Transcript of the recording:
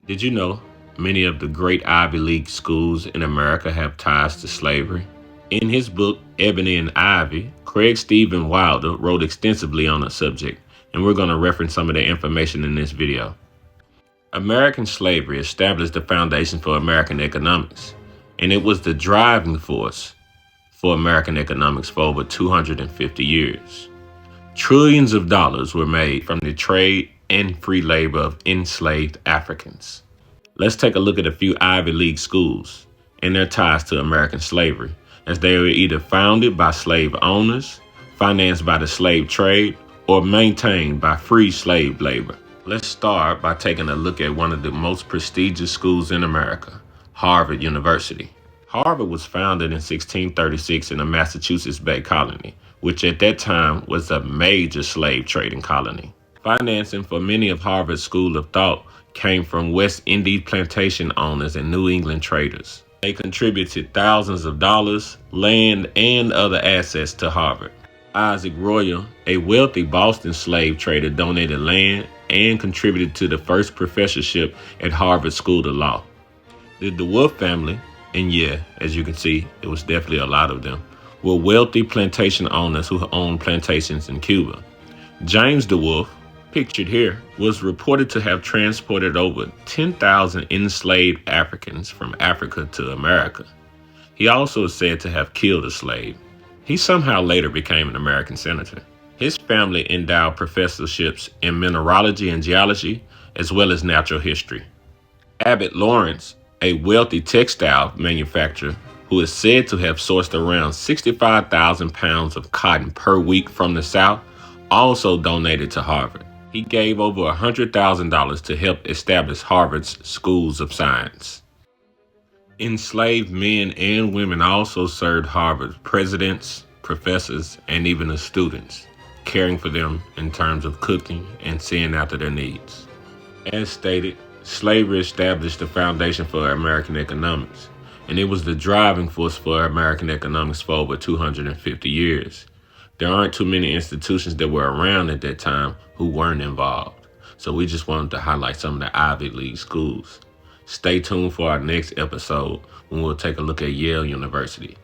Did you know many of the great Ivy League schools in America have ties to slavery? In his book, Ebony and Ivy, Craig Stephen Wilder wrote extensively on the subject, and we're going to reference some of the information in this video. American slavery established the foundation for American economics, and it was the driving force for American economics for over 250 years. Trillions of dollars were made from the trade and free labor of enslaved Africans. Let's take a look at a few Ivy League schools and their ties to American slavery, as they were either founded by slave owners, financed by the slave trade, or maintained by free slave labor. Let's start by taking a look at one of the most prestigious schools in America, Harvard University. Harvard was founded in 1636 in the Massachusetts Bay Colony, which at that time was a major slave trading colony. Financing for many of Harvard's school of thought came from West Indies plantation owners and New England traders. They contributed thousands of dollars, land, and other assets to Harvard. Isaac Royal, a wealthy Boston slave trader, donated land and contributed to the first professorship at Harvard School of Law. The DeWolf family, and yeah, as you can see, it was definitely a lot of them, were wealthy plantation owners who owned plantations in Cuba. James DeWolf, pictured here, was reported to have transported over 10,000 enslaved Africans from Africa to America. He also is said to have killed a slave. He somehow later became an American senator. His family endowed professorships in mineralogy and geology, as well as natural history. Abbott Lawrence, a wealthy textile manufacturer who is said to have sourced around 65,000 pounds of cotton per week from the South, also donated to Harvard. He gave over $100,000 to help establish Harvard's schools of science. Enslaved men and women also served Harvard's presidents, professors, and even the students, caring for them in terms of cooking and seeing after their needs. As stated, slavery established the foundation for American economics, and it was the driving force for American economics for over 250 years. There aren't too many institutions that were around at that time who weren't involved, so we just wanted to highlight some of the Ivy League schools. Stay tuned for our next episode when we'll take a look at Yale University.